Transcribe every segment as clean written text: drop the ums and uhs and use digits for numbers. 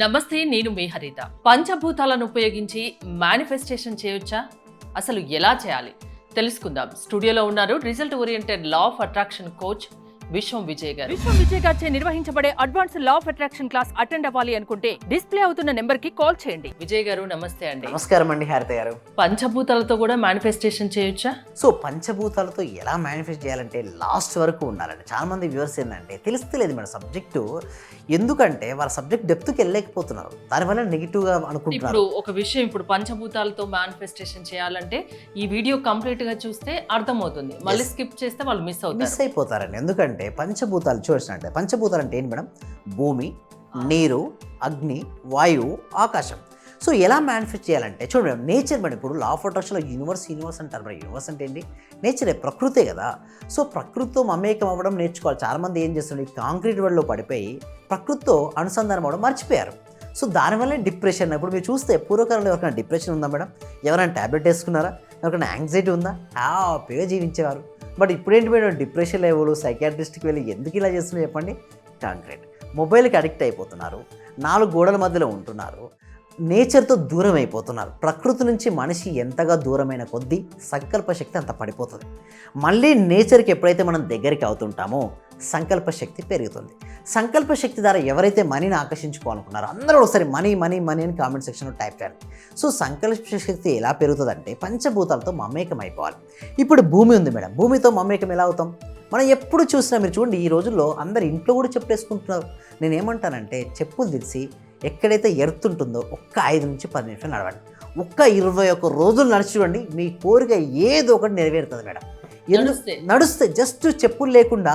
నమస్తే, నేను మీ హరిత. పంచభూతాలను ఉపయోగించి మేనిఫెస్టేషన్ చేయొచ్చా? అసలు ఎలా చేయాలి తెలుసుకుందాం. స్టూడియోలో ఉన్నారు result oriented law of attraction coach విశ్వం విజయ్ గారు. విశ్వం విజయ్ గారిచే నిర్వహించబడే advance law of attraction class attend అవ్వాలి అనుకుంటే డిస్ప్లే అవుతున్న నెంబర్ కి కాల్ చేయండి. విజయ్ గారు నమస్తే అండి. నమస్కారం అండి హరిత గారు. పంచభూతాలతో కూడా మేనిఫెస్టేషన్ చేయొచ్చా? సో పంచభూతాలతో ఎలా మేనిఫెస్ట్ చేయాలంటే లాస్ట్ వరకు ఉండాలండి. చాలా మంది వ్యూవర్స్ ఏంటంటే తెలుస్తలేదు మన సబ్జెక్టు, ఎందుకంటే వాళ్ళ సబ్జెక్ట్ డెప్త్కి వెళ్ళలేకపోతున్నారు, దానివల్ల నెగిటివ్గా అనుకుంటున్నారు. ఇప్పుడు ఒక విషయం, ఇప్పుడు పంచభూతాలతో మేనిఫెస్టేషన్ చేయాలంటే ఈ వీడియో కంప్లీట్ గా చూస్తే అర్థమవుతుంది. మళ్ళీ స్కిప్ చేస్తే వాళ్ళు మిస్ అయిపోతారండి. ఎందుకంటే పంచభూతాలు చూసినట్టే, పంచభూతాలు అంటే ఏంటి మేడం? భూమి, నీరు, అగ్ని, వాయువు, ఆకాశం. సో ఎలా మేనిఫెస్ట్ చేయాలంటే చూడండి మేడం, నేచర్ మేడం. ఇప్పుడు లా ఆఫ్ అట్రాక్షన్లో యూనివర్స్ అంటారు మరి. యూనివర్స్ అంటే ఏంటి? నేచరే, ప్రకృతే కదా. సో ప్రకృతితో మమేకం అవ్వడం నేర్చుకోవాలి. చాలామంది ఏం చేస్తున్నారు, ఈ కాంక్రీట్ వరల్డ్లో పడిపోయి ప్రకృతితో అనుసంధానం అవ్వడం మర్చిపోయారు. సో దానివల్లే డిప్రెషన్. ఇప్పుడు మీరు చూస్తే పూర్వకాలంలో ఎవరికైనా డిప్రెషన్ ఉందా మేడం? ఎవరైనా ట్యాబ్లెట్ వేసుకున్నారా? ఎవరికైనా యాంగ్జైటీ ఉందా? హ్యాపీగా జీవించేవారు. బట్ ఇప్పుడేంటి మేడం, డిప్రెషన్ లెవెల్ సైకాట్రిస్ట్కి వెళ్ళి ఎందుకు ఇలా చేస్తున్నారు చెప్పండి? కాంక్రీట్ మొబైల్కి అడిక్ట్ అయిపోతున్నారు, 4 గోడల మధ్యలో ఉంటున్నారు, నేచర్తో దూరం అయిపోతున్నారు. ప్రకృతి నుంచి మనిషి ఎంతగా దూరమైన కొద్దీ సంకల్ప శక్తి అంత పడిపోతుంది. మళ్ళీ నేచర్కి ఎప్పుడైతే మనం దగ్గరికి అవుతుంటామో సంకల్ప శక్తి పెరుగుతుంది. సంకల్ప శక్తి ద్వారా ఎవరైతే మనీని ఆకర్షించుకోవాలనుకున్నారో అందరూ ఒకసారి మనీ మనీ మనీ అని కామెంట్ సెక్షన్లో టైప్ చేయండి. సో సంకల్ప శక్తి ఎలా పెరుగుతుందంటే పంచభూతాలతో మమేకం అయిపోవాలి. ఇప్పుడు భూమి ఉంది మేడం, భూమితో మమేకం ఎలా అవుతాం? మనం ఎప్పుడు చూసినా మీరు చూడండి, ఈ రోజుల్లో అందరు ఇంట్లో కూడా చెప్పులు వేసుకుంటున్నారు. నేనేమంటానంటే చెప్పులు తీసి ఎక్కడైతే ఎర్త్ ఉంటుందో ఒక్క 5 నుంచి 10 నిమిషాలు నడవండి. ఒక్క 21 రోజులు నడిచి చూడండి, మీ కోరిక ఏదో ఒకటి నెరవేరుతుంది మేడం. నడుస్తే జస్ట్ చెప్పులు లేకుండా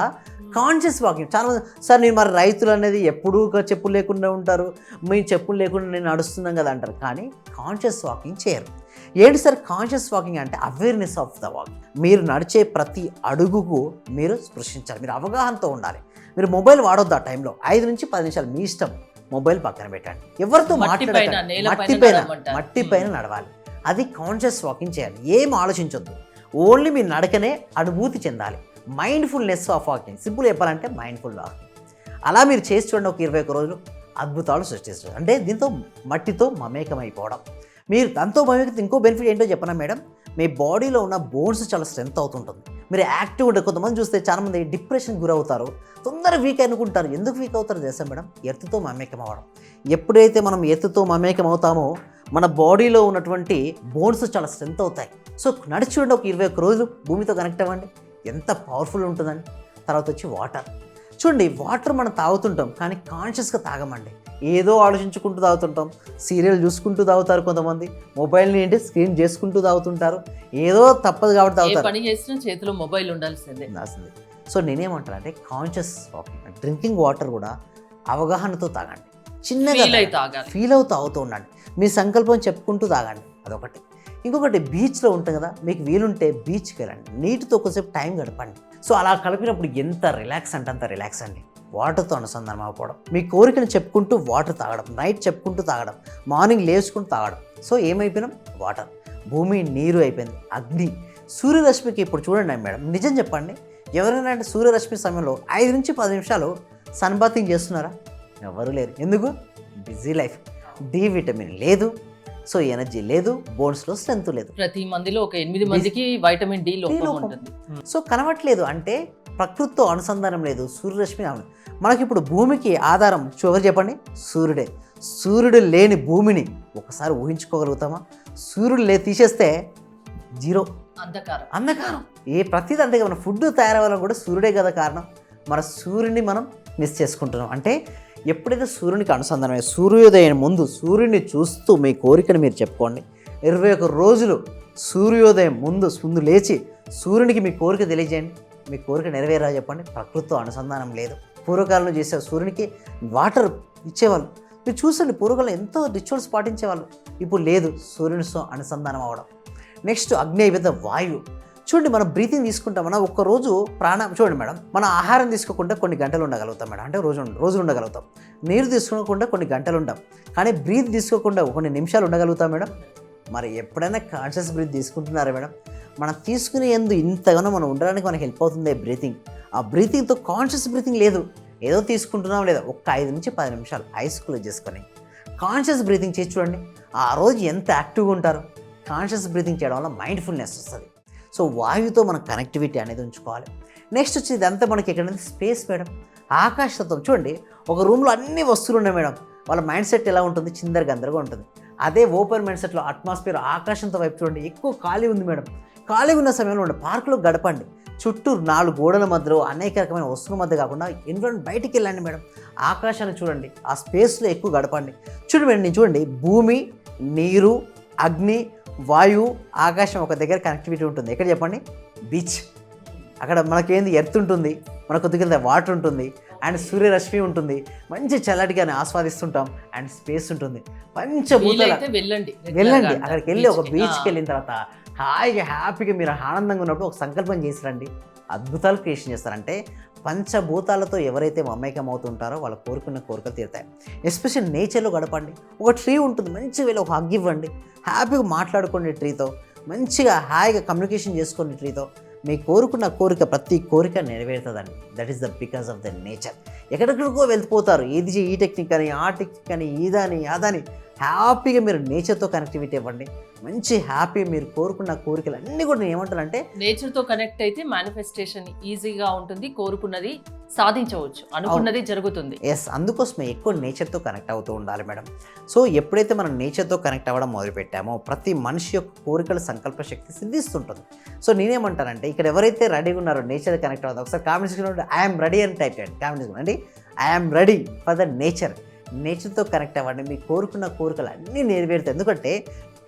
కాన్షియస్ వాకింగ్. చాలా సార్ నేను మరి రైతులు అనేది ఎప్పుడూ చెప్పులు లేకుండా ఉంటారు, మీ చెప్పులు లేకుండా నేను నడుస్తున్నాం కదా అంటారు, కానీ కాన్షియస్ వాకింగ్ చేయరు. ఏంటి సార్ కాన్షియస్ వాకింగ్ అంటే? Awareness of the walking. మీరు నడిచే ప్రతి అడుగుకు మీరు స్పృశించాలి, మీరు అవగాహనతో ఉండాలి. మీరు మొబైల్ వాడొద్దు ఆ టైంలో. 5 నుంచి 10 నిమిషాలు మీ ఇష్టం. మొబైల్ పక్కన పెట్టండి, ఎవరితో మాట్లాడకండి, మట్టిపైన నడవాలి. అది కాన్షియస్ వాకింగ్ చేయాలి. ఏం ఆలోచించొద్దు, ఓన్లీ మీ నడకనే అనుభూతి చెందాలి. మైండ్ఫుల్నెస్ ఆఫ్ వాకింగ్, సింపుల్ చెప్పాలంటే మైండ్ఫుల్ వాకింగ్. అలా మీరు చేసి చూడండి, ఒక 21 రోజులు అద్భుతాలు సృష్టిస్తారు. అంటే దీంతో మట్టితో మమేకం అయిపోవడం. మీరు దాంతో మమేకం ఇంకో బెనిఫిట్ ఏంటో చెప్పనా మేడం? మీ బాడీలో ఉన్న బోన్స్ చాలా స్ట్రెంత్ అవుతుంటుంది, మీరు యాక్టివ్ ఉంటుంది. కొంతమంది చూస్తే చాలామంది డిప్రెషన్కి గురవుతారు, తొందరగా వీక్ అనుకుంటారు. ఎందుకు వీక్ అవుతారో తెలుసా మేడం? ఎర్త్తో మమేకం అవ్వడం. ఎప్పుడైతే మనం ఎర్త్తో మమేకం అవుతామో మన బాడీలో ఉన్నటువంటి బోన్స్ చాలా స్ట్రెంత్ అవుతాయి. సో నడిచి చూడండి, ఒక 21 రోజులు భూమితో కనెక్ట్ అవ్వండి, ఎంత పవర్ఫుల్ ఉంటుందండి. తర్వాత వచ్చి వాటర్. చూడండి, వాటర్ మనం తాగుతుంటాం కానీ కాన్షియస్గా తాగమండి, ఏదో ఆలోచించుకుంటూ తాగుతుంటాం. సీరియల్ చూసుకుంటూ తాగుతారు కొంతమంది, మొబైల్ని ఏంటి స్క్రీన్ చేసుకుంటూ తాగుతుంటారు. ఏదో తప్పదు కాబట్టి తాగుతారు. పని చేసిన చేతిలో మొబైల్ ఉండాల్సిందే. సో నేనేమంటానంటే కాన్షియస్ వాకింగ్, డ్రింకింగ్ వాటర్ కూడా అవగాహనతో తాగండి, చిన్నగా ఫీల్ అవుతూ తాగుతూ ఉండండి, మీ సంకల్పం చెప్పుకుంటూ తాగండి. అదొకటి. ఇంకొకటి, బీచ్లో ఉంటుంది కదా, మీకు వీలుంటే బీచ్కి వెళ్ళండి, నీటితో కొద్దిసేపు టైం గడపండి. సో అలా కలిపినప్పుడు ఎంత రిలాక్స్ అంటే అంత రిలాక్స్ అండి. వాటర్తో అనుసంధానం అవ్వడం, మీ కోరికను చెప్పుకుంటూ వాటర్ తాగడం, నైట్ చెప్పుకుంటూ తాగడం, మార్నింగ్ లేచుకుంటూ తాగడం. సో ఏమైపోయినాం? వాటర్. భూమి, నీరు అయిపోయింది. అగ్ని, సూర్యరశ్మికి. ఇప్పుడు చూడండి మేడం, నిజం చెప్పండి, ఎవరైనా అంటే సూర్యరశ్మి సమయంలో 5 నుంచి 10 నిమిషాలు సన్ బాతింగ్ చేస్తున్నారా? ఎవరు లేరు. ఎందుకు? Busy life. డి విటమిన్ లేదు, సో ఎనర్జీ లేదు, బోన్స్లో స్ట్రెంత్ లేదు. ప్రతి మందిలో ఒక 8 మందికి వైటమిన్ డి లోపం ఉంటుంది. సో కనవట్లేదు అంటే ప్రకృతితో అనుసంధానం లేదు, సూర్యరశ్మి. మనకి ఇప్పుడు భూమికి ఆధారం ఎవరు చెప్పండి? సూర్యుడే. సూర్యుడు లేని భూమిని ఒకసారి ఊహించుకోగలుగుతామా? సూర్యుడు తీసేస్తే జీరో, అంధకారం. ప్రతిదీ అంతే. మన ఫుడ్ తయారవ్వాలని కూడా సూర్యుడే కదా కారణం. మన సూర్యుడిని మనం మిస్ చేసుకుంటున్నాం. అంటే ఎప్పుడైతే సూర్యునికి అనుసంధానమే, సూర్యోదయం ముందు సూర్యుడిని చూస్తూ మీ కోరికను మీరు చెప్పుకోండి. 21 రోజులు సూర్యోదయం ముందు లేచి సూర్యునికి మీ కోరిక తెలియజేయండి. మీ కోరిక నెరవేరా చెప్పండి? ప్రకృతితో అనుసంధానం లేదు. పూర్వకాలంలో చేసే సూర్యునికి వాటర్ ఇచ్చేవాళ్ళు, మీరు చూసండి, పూర్వకాలం ఎంతో రిచువల్స్ పాటించేవాళ్ళు. ఇప్పుడు లేదు, సూర్యునితో అనుసంధానం అవ్వడం. నెక్స్ట్ అగ్ని అయిపోతే వాయువు. చూడండి, మనం బ్రీతింగ్ తీసుకుంటాం, మనం ఒక్కరోజు చూడండి మేడం, మనం ఆహారం తీసుకోకుండా కొన్ని గంటలు ఉండగలుగుతాం మేడం, అంటే రోజు ఉండగలుగుతాం. నీరు తీసుకోకుండా కొన్ని గంటలు ఉంటాం, కానీ బ్రీత్ తీసుకోకుండా కొన్ని నిమిషాలు ఉండగలుగుతాం మేడం. మరి ఎప్పుడైనా కాన్షియస్ బ్రీత్ తీసుకుంటున్నారా మేడం? మనం తీసుకునే ఇంతగానో మనం ఉండడానికి మనకి హెల్ప్ అవుతుంది బ్రీతింగ్. ఆ బ్రీతింగ్తో కాన్షియస్ బ్రీతింగ్ లేదు, ఏదో తీసుకుంటున్నాం లేదా. ఒక 5 నుంచి 10 నిమిషాలు ఐస్ క్లోజ్ చేసుకొని కాన్షియస్ బ్రీతింగ్ చేసి చూడండి, ఆ రోజు ఎంత యాక్టివ్గా ఉంటారు. కాన్షియస్ బ్రీతింగ్ చేయడం వల్ల మైండ్ఫుల్నెస్ వస్తుంది. సో వాయువుతో మనం కనెక్టివిటీ అనేది ఉంచుకోవాలి. నెక్స్ట్ వచ్చి ఇదంతా మనకి ఎక్కడైనా స్పేస్ మేడం, ఆకాశతత్వం. చూడండి, ఒక రూమ్లో అన్ని వస్తువులు ఉన్నాయి మేడం, వాళ్ళ మైండ్ సెట్ ఎలా ఉంటుంది, చిందరగందరగా ఉంటుంది. అదే ఓపెన్ మైండ్ సెట్లో అట్మాస్ఫియర్ ఆకాశంతో వైపు చూడండి, ఎక్కువ ఖాళీ ఉంది మేడం. ఖాళీగా ఉన్న సమయంలో ఉండే పార్కులో గడపండి. చుట్టూ 4 గోడల మధ్యలో అనేక రకమైన వస్తువుల మధ్య కాకుండా ఎన్విరాన్మెంట్ బయటికి వెళ్ళండి మేడం. ఆకాశాన్ని చూడండి, ఆ స్పేస్లో ఎక్కువ గడపండి. చూడండి మేడం, నేను చూడండి, భూమి, నీరు, అగ్ని, వాయువు, ఆకాశం ఒక దగ్గర కనెక్టివిటీ ఉంటుంది. ఎక్కడ చెప్పండి? బీచ్. అక్కడ మనకేంది ఎర్త్ ఉంటుంది, మన కొద్దిగా వాటర్ ఉంటుంది, అండ్ సూర్యరశ్మి ఉంటుంది, మంచి చల్లటిగానే ఆస్వాదిస్తుంటాం, అండ్ స్పేస్ ఉంటుంది. పంచభూతాల వీలైతే వెళ్ళండి వెళ్ళండి. అక్కడికి వెళ్ళి ఒక beach కి. బీచ్కి వెళ్ళిన తర్వాత హాయిగా హ్యాపీగా మీరు ఆనందంగా ఉన్నప్పుడు ఒక సంకల్పం చేసిరండి, అద్భుతాలు క్రియేషన్ చేస్తారంటే పంచభూతాలతో ఎవరైతే మమేకం అవుతుంటారో వాళ్ళు కోరుకున్న కోరికలు తీరుతాయి. ఎస్పెషల్ నేచర్లో గడపండి. ఒక ట్రీ ఉంటుంది, మంచిగా వెళ్ళి ఒక హగ్ ఇవ్వండి, హ్యాపీగా మాట్లాడుకోండి ట్రీతో, మంచిగా హాయిగా కమ్యూనికేషన్ చేసుకోండి ట్రీతో. మీ కోరుకున్న కోరిక, ప్రతి కోరిక నెరవేరుతుందండి. That is the because of the nature. ఎక్కడెక్కడికో వెళ్ళిపోతారు, ఈ టెక్నిక్ అని, ఆ టెక్నిక్ అని, ఇదని అదని. హ్యాపీగా మీరు నేచర్తో కనెక్టివిటీ ఇవ్వండి, మంచి హ్యాపీ మీరు కోరుకున్న కోరికలు అన్నీ కూడా నేను ఏమంటానంటే నేచర్ తో కనెక్ట్ అయితే మేనిఫెస్టేషన్ ఈజీగా ఉంటుంది, కోరుకున్నది సాధించవచ్చు, అనుకున్నది జరుగుతుంది. ఎస్, అందుకోసమే ఎక్కువ నేచర్తో కనెక్ట్ అవుతూ ఉండాలి మేడం. సో ఎప్పుడైతే మనం నేచర్తో కనెక్ట్ అవ్వడం మొదలుపెట్టామో ప్రతి మనిషి యొక్క కోరికల సంకల్ప శక్తి సిద్ధిస్తుంటుంది. సో నేనేమంటానంటే ఇక్కడ ఎవరైతే రెడీగా ఉన్నారో నేచర్ కనెక్ట్ అవుతారు, ఒకసారి కామెంట్ సెక్షన్లో ఐఎమ్ రెడీ అని టైప్ చేయండి. కామెంట్ సెక్షన్ అండి, I'm ready for the nature. నేచర్తో కనెక్ట్ అవ్వండి, మీకు కోరుకున్న కోరికలు అన్నీ నెరవేరుతాయి. ఎందుకంటే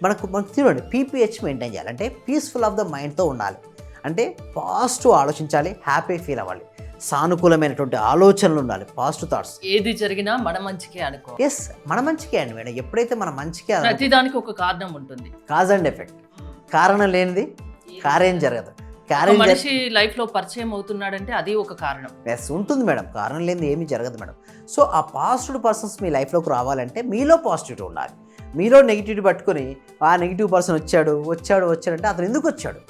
మనకు చూడండి, పీపీహెచ్ మెయింటైన్ చేయాలి అంటే పీస్ఫుల్ ఆఫ్ ద మైండ్తో ఉండాలి. అంటే పాజిటివ్ ఆలోచించాలి, హ్యాపీ ఫీల్ అవ్వాలి, సానుకూలమైనటువంటి ఆలోచనలు ఉండాలి, పాజిటివ్ థాట్స్. ఏది జరిగినా మన మంచికే అనుకో. ఎస్, మన మంచికే అండి మేడం. ఎప్పుడైతే మన మంచికే, ప్రతిదానికి ఒక కారణం ఉంటుంది. Cause and effect. కారణం లేనిది కార్యం జరగదు. ఒక మనిషి లైఫ్ లో పరిచయం అవుతున్నాడంటే అది ఒక కారణం. ఎస్, ఉంటుంది మేడం. కారణం లేనిది ఏమీ జరగదు మేడం. సో ఆ పాజిటివ్ పర్సన్స్ మీ లైఫ్లోకి రావాలంటే మీలో పాజిటివిటీ ఉండాలి. మీలో నెగిటివిటీ పట్టుకొని ఆ నెగిటివ్ పర్సన్ వచ్చాడంటే అతను ఎందుకు వచ్చాడు,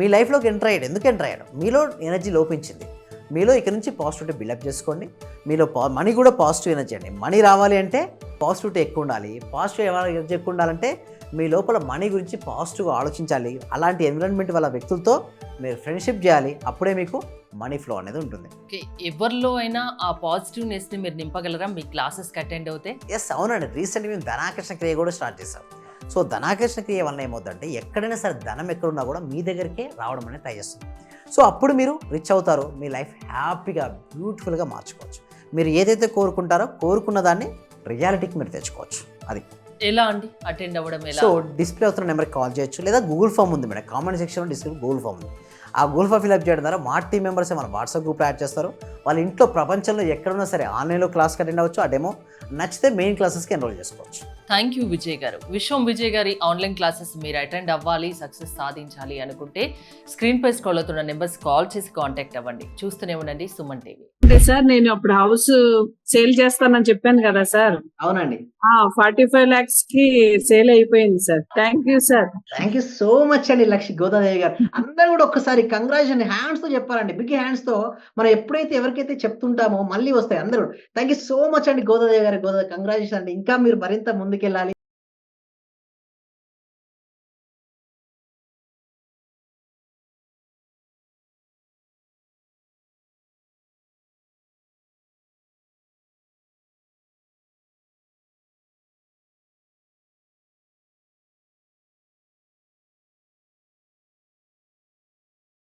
మీ లైఫ్లోకి ఎంటర్ అయ్యాడు, ఎందుకు ఎంటర్ అయ్యాడు? మీలో ఎనర్జీ లోపించింది. మీలో ఇక్కడ నుంచి పాజిటివిటీ బిల్డప్ చేసుకోండి. మీలో మనీ కూడా పాజిటివ్ ఎనర్జీ అండి. మనీ రావాలి అంటే పాజిటివిటీ ఎక్కువ ఉండాలి. పాజిటివ్ ఎనర్జీ ఎక్కువ ఉండాలంటే మీ లోపల మనీ గురించి పాజిటివ్గా ఆలోచించాలి. అలాంటి ఎన్విరాన్మెంట్ వాళ్ళ వ్యక్తులతో మీరు ఫ్రెండ్షిప్ చేయాలి. అప్పుడే మీకు మనీ ఫ్లో అనేది ఉంటుంది. ఓకే, ఎవరిలో అయినా ఆ పాజిటివ్నెస్ ని మీరు నింపగలరా మీ క్లాసెస్కి అటెండ్ అవుతే? ఎస్, అవునండి. రీసెంట్గా మేము ధనాకర్షణ క్రియ కూడా స్టార్ట్ చేస్తాం. సో ధనాకర్షణ క్రియ వల్ల ఏమవుతుందంటే ఎక్కడైనా సరే ధనం ఎక్కడున్నా కూడా మీ దగ్గరికే రావడం అనేది ట్రై చేస్తుంది. సో అప్పుడు మీరు రిచ్ అవుతారు, మీ లైఫ్ హ్యాపీగా బ్యూటిఫుల్గా మార్చుకోవచ్చు. మీరు ఏదైతే కోరుకుంటారో కోరుకున్న దాన్ని రియాలిటీకి మీరు తెచ్చుకోవచ్చు. అది ఎలా అండి అటెండ్ అవ్వడం? ఎలా? సో డిస్ప్లే అవుతున్న నెంబర్కి కాల్ చేయొచ్చు, లేదా గూగుల్ ఫామ్ ఉంది మేడం, కామెంట్ సెక్షన్లో డిస్ప్లే గూగుల్ ఫామ్ ఉంది. ఆ గూగుల్ ఫామ్ ఫిల్అప్ చేయడం ద్వారా మా టీం మెంబర్స్ మన వాట్సాప్ గ్రూప్లో యాడ్ చేస్తారు. వాళ్ళ ఇంట్లో ప్రపంచంలో ఎక్కడున్నా సరే ఆన్లైన్లో క్లాస్కి అటెండ్ అవ్వచ్చు. ఆ డెమో నచ్చితే మెయిన్ క్లాసెస్కి ఎన్రోల్ చేసుకోవచ్చు. థ్యాంక్ యూ విజయ్ గారు. విశ్వం విజయ్ గారి ఆన్లైన్ క్లాసెస్ మీరు అటెండ్ అవ్వాలి, సక్సెస్ సాధించాలి అనుకుంటే స్క్రీన్ పై స్క్రోల్ అవుతున్న నెంబర్స్ కాల్ చేసి కాంటాక్ట్ అవ్వండి. చూస్తూనే ఉండండి సుమన్ టీవీ. అంటే సార్ నేను అప్పుడు హౌస్ సేల్ చేస్తానని చెప్పాను కదా సార్, అవునండి. 45 lakhs కి సేల్ అయిపోయింది sir. Thank you sir. Thank you so much అండి లక్ష్మి గోదాదేవి గారు. అందరూ కూడా ఒక్కసారి కంగ్రాచులేషన్ హ్యాండ్స్ తో చెప్పాలండి, బిగ్ హ్యాండ్స్ తో. మనం ఎప్పుడైతే ఎవరికైతే చెప్తుంటామో మళ్ళీ వస్తాయి అందరూ. థ్యాంక్ యూ సో మచ్ అండి గోదాదేవి గారు. కంగ్రాచులేషన్ అండి. ఇంకా మీరు మరింత ముందుకెళ్ళాలి.